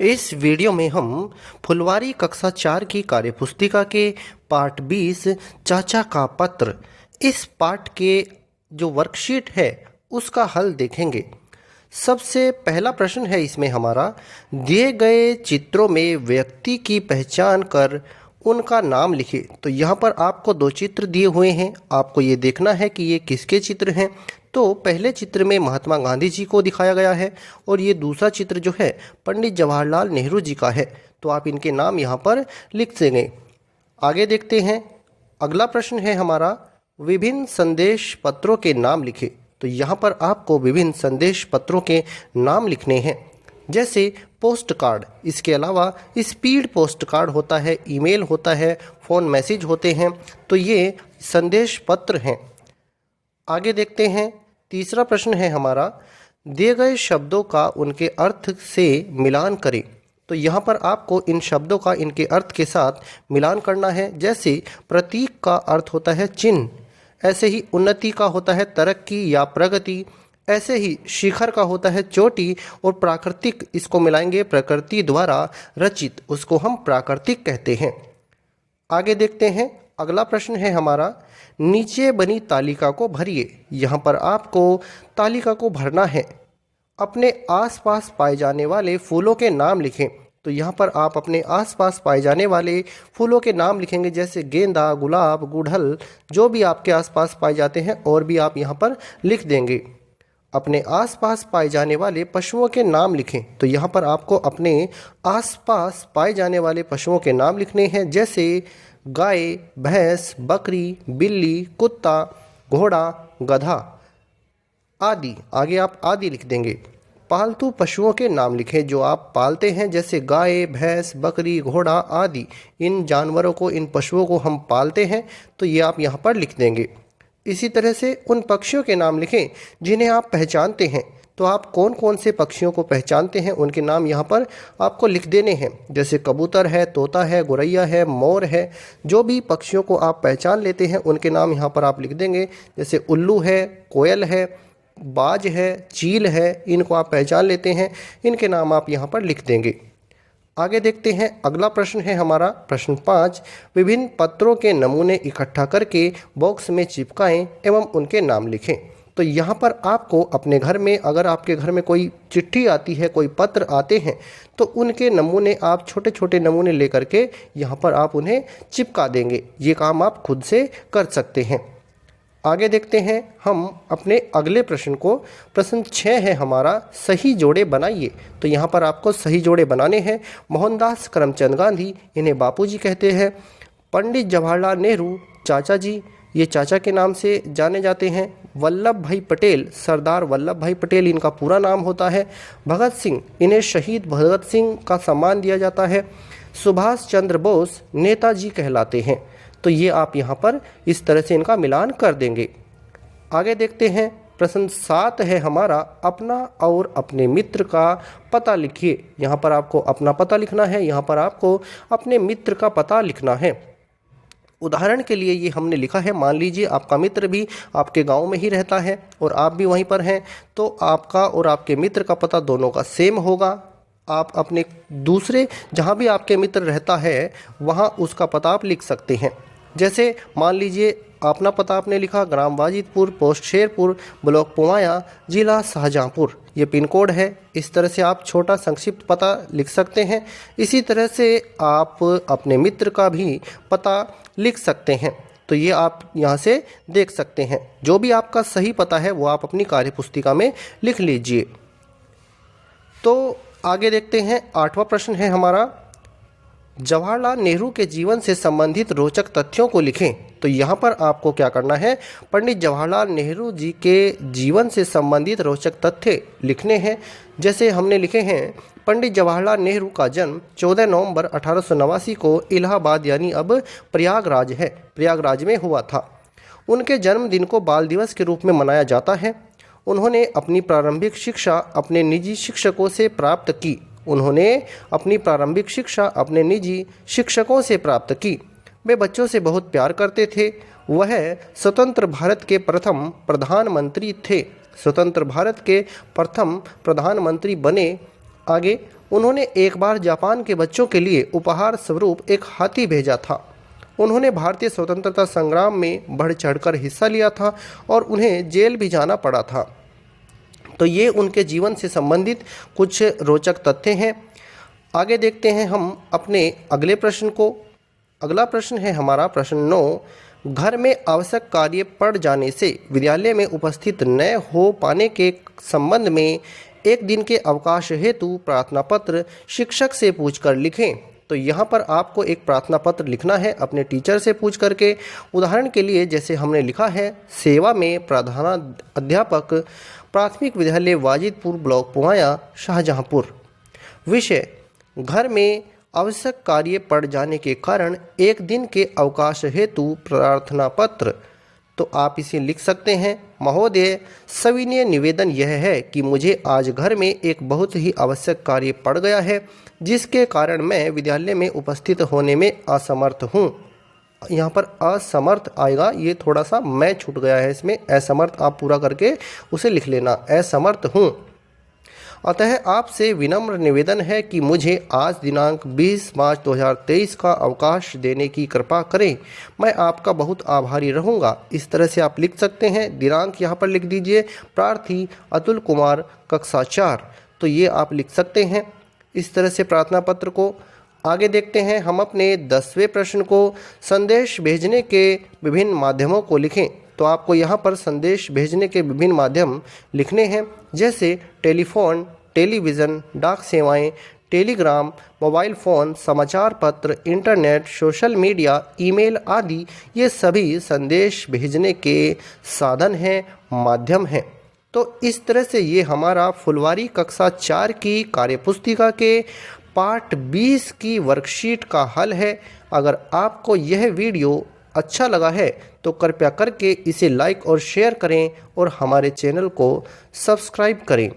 इस वीडियो में हम फुलवारी कक्षा 4 की कार्यपुस्तिका के पाठ 20 चाचा का पत्र इस पाठ के जो वर्कशीट है उसका हल देखेंगे। सबसे पहला प्रश्न है इसमें हमारा, दिए गए चित्रों में व्यक्ति की पहचान कर उनका नाम लिखे। तो यहाँ पर आपको दो चित्र दिए हुए हैं, आपको ये देखना है कि ये किसके चित्र हैं। तो पहले चित्र में महात्मा गांधी जी को दिखाया गया है और ये दूसरा चित्र जो है पंडित जवाहरलाल नेहरू जी का है। तो आप इनके नाम यहाँ पर लिख देंगे। आगे देखते हैं, अगला प्रश्न है हमारा, विभिन्न संदेश पत्रों के नाम लिखे। तो यहाँ पर आपको विभिन्न संदेश पत्रों के नाम लिखने हैं, जैसे पोस्ट कार्ड, इसके अलावा स्पीड पोस्ट कार्ड होता है, ईमेल होता है, फ़ोन मैसेज होते हैं। तो ये संदेश पत्र हैं। आगे देखते हैं, तीसरा प्रश्न है हमारा, दिए गए शब्दों का उनके अर्थ से मिलान करें। तो यहाँ पर आपको इन शब्दों का इनके अर्थ के साथ मिलान करना है। जैसे प्रतीक का अर्थ होता है चिन्ह, ऐसे ही उन्नति का होता है तरक्की या प्रगति, ऐसे ही शिखर का होता है चोटी, और प्राकृतिक इसको मिलाएंगे प्रकृति द्वारा रचित, उसको हम प्राकृतिक कहते हैं। आगे देखते हैं, अगला प्रश्न है हमारा, नीचे बनी तालिका को भरिए। यहाँ पर आपको तालिका को भरना है। अपने आसपास पाए जाने वाले फूलों के नाम लिखें। तो यहाँ पर आप अपने आसपास पाए जाने वाले फूलों के नाम लिखेंगे, जैसे गेंदा, गुलाब, गुड़हल, जो भी आपके आसपास पाए जाते हैं और भी आप यहाँ पर लिख देंगे। अपने आसपास पाए जाने वाले पशुओं के नाम लिखें। तो यहाँ पर आपको अपने आसपास पाए जाने वाले पशुओं के नाम लिखने हैं, जैसे गाय, भैंस, बकरी, बिल्ली, कुत्ता, घोड़ा, गधा आदि। आगे आप आदि लिख देंगे। पालतू पशुओं के नाम लिखें जो आप पालते हैं, जैसे गाय, भैंस, बकरी, घोड़ा आदि। इन जानवरों को, इन पशुओं को हम पालते हैं, तो ये आप यहाँ पर लिख देंगे। इसी तरह से उन पक्षियों के नाम लिखें जिन्हें आप पहचानते हैं। तो आप कौन कौन से पक्षियों को पहचानते हैं उनके नाम यहाँ पर आपको लिख देने हैं, जैसे कबूतर है, तोता है, गौरैया है, मोर है। जो भी पक्षियों को आप पहचान लेते हैं उनके नाम यहाँ पर आप लिख देंगे, जैसे उल्लू है, कोयल है, बाज है, चील है। इनको आप पहचान लेते हैं, इनके नाम आप यहाँ पर लिख देंगे। आगे देखते हैं, अगला प्रश्न है हमारा प्रश्न 5, विभिन्न पत्रों के नमूने इकट्ठा करके बॉक्स में चिपकाएं एवं उनके नाम लिखें। तो यहाँ पर आपको अपने घर में, अगर आपके घर में कोई चिट्ठी आती है, कोई पत्र आते हैं, तो उनके नमूने आप छोटे छोटे नमूने लेकर के यहाँ पर आप उन्हें चिपका देंगे। ये काम आप खुद से कर सकते हैं। आगे देखते हैं हम अपने अगले प्रश्न को। प्रश्न 6 है हमारा, सही जोड़े बनाइए। तो यहाँ पर आपको सही जोड़े बनाने हैं। मोहनदास करमचंद गांधी, इन्हें बापूजी कहते हैं। पंडित जवाहरलाल नेहरू, चाचा जी, ये चाचा के नाम से जाने जाते हैं। वल्लभ भाई पटेल, सरदार वल्लभ भाई पटेल इनका पूरा नाम होता है। भगत सिंह, इन्हें शहीद भगत सिंह का सम्मान दिया जाता है। सुभाष चंद्र बोस नेताजी कहलाते हैं। तो ये आप यहाँ पर इस तरह से इनका मिलान कर देंगे। आगे देखते हैं, प्रश्न 7 है हमारा, अपना और अपने मित्र का पता लिखिए। यहाँ पर आपको अपना पता लिखना है, यहाँ पर आपको अपने मित्र का पता लिखना है। उदाहरण के लिए ये हमने लिखा है, मान लीजिए आपका मित्र भी आपके गांव में ही रहता है और आप भी वहीं पर हैं, तो आपका और आपके मित्र का पता दोनों का सेम होगा। आप अपने दूसरे जहां भी आपके मित्र रहता है वहां उसका पता आप लिख सकते हैं। जैसे मान लीजिए अपना पता आपने लिखा ग्राम वाजिदपुर, पोस्ट शेरपुर, ब्लॉक पुमाया, जिला शाहजहाँपुर, ये पिन कोड है। इस तरह से आप छोटा संक्षिप्त पता लिख सकते हैं। इसी तरह से आप अपने मित्र का भी पता लिख सकते हैं। तो ये आप यहाँ से देख सकते हैं। जो भी आपका सही पता है वो आप अपनी कार्यपुस्तिका में लिख लीजिए। तो आगे देखते हैं, 8वां प्रश्न है हमारा, जवाहरलाल नेहरू के जीवन से संबंधित रोचक तथ्यों को लिखें। तो यहाँ पर आपको क्या करना है, पंडित जवाहरलाल नेहरू जी के जीवन से संबंधित रोचक तथ्य लिखने हैं। जैसे हमने लिखे हैं, पंडित जवाहरलाल नेहरू का जन्म 14 नवंबर 1889 को इलाहाबाद यानी अब प्रयागराज है, प्रयागराज में हुआ था। उनके जन्मदिन को बाल दिवस के रूप में मनाया जाता है। उन्होंने अपनी प्रारंभिक शिक्षा अपने निजी शिक्षकों से प्राप्त की। उन्होंने अपनी प्रारंभिक शिक्षा अपने निजी शिक्षकों से प्राप्त की। वे बच्चों से बहुत प्यार करते थे। वह स्वतंत्र भारत के प्रथम प्रधानमंत्री थे। स्वतंत्र भारत के प्रथम प्रधानमंत्री बने। आगे, उन्होंने एक बार जापान के बच्चों के लिए उपहार स्वरूप एक हाथी भेजा था। उन्होंने भारतीय स्वतंत्रता संग्राम में बढ़ चढ़कर हिस्सा लिया था और उन्हें जेल भी जाना पड़ा था। तो ये उनके जीवन से संबंधित कुछ रोचक तथ्य हैं। आगे देखते हैं हम अपने अगले प्रश्न को। अगला प्रश्न है हमारा प्रश्न 9। घर में आवश्यक कार्य पड़ जाने से विद्यालय में उपस्थित न हो पाने के संबंध में एक दिन के अवकाश हेतु प्रार्थना पत्र शिक्षक से पूछकर लिखें। तो यहाँ पर आपको एक प्रार्थना पत्र लिखना है अपने टीचर से पूछ करके। उदाहरण के लिए जैसे हमने लिखा है, सेवा में प्रधानाध्यापक, प्राथमिक विद्यालय वाजिदपुर, ब्लॉक पुवाया, शाहजहाँपुर। विषय, घर में आवश्यक कार्य पड़ जाने के कारण एक दिन के अवकाश हेतु प्रार्थना पत्र। तो आप इसे लिख सकते हैं, महोदय, सविनय निवेदन यह है कि मुझे आज घर में एक बहुत ही आवश्यक कार्य पड़ गया है, जिसके कारण मैं विद्यालय में उपस्थित होने में असमर्थ हूँ। यहाँ पर असमर्थ आएगा, ये थोड़ा सा मैं छूट गया है इसमें, असमर्थ आप पूरा करके उसे लिख लेना, असमर्थ हूँ। अतः आपसे विनम्र निवेदन है कि मुझे आज दिनांक 20 मार्च 2023 का अवकाश देने की कृपा करें। मैं आपका बहुत आभारी रहूँगा। इस तरह से आप लिख सकते हैं। दिनांक यहाँ पर लिख दीजिए, प्रार्थी अतुल कुमार, कक्षा 4। तो ये आप लिख सकते हैं इस तरह से प्रार्थना पत्र को। आगे देखते हैं हम अपने 10वें प्रश्न को, संदेश भेजने के विभिन्न माध्यमों को लिखें। तो आपको यहाँ पर संदेश भेजने के विभिन्न माध्यम लिखने हैं, जैसे टेलीफोन, टेलीविज़न, डाक सेवाएं, टेलीग्राम, मोबाइल फ़ोन, समाचार पत्र, इंटरनेट, सोशल मीडिया, ईमेल आदि। ये सभी संदेश भेजने के साधन हैं, माध्यम हैं। तो इस तरह से ये हमारा फुलवारी कक्षा 4 की कार्यपुस्तिका के पार्ट 20 की वर्कशीट का हल है। अगर आपको यह वीडियो अच्छा लगा है तो कृपया करके इसे लाइक और शेयर करें और हमारे चैनल को सब्सक्राइब करें।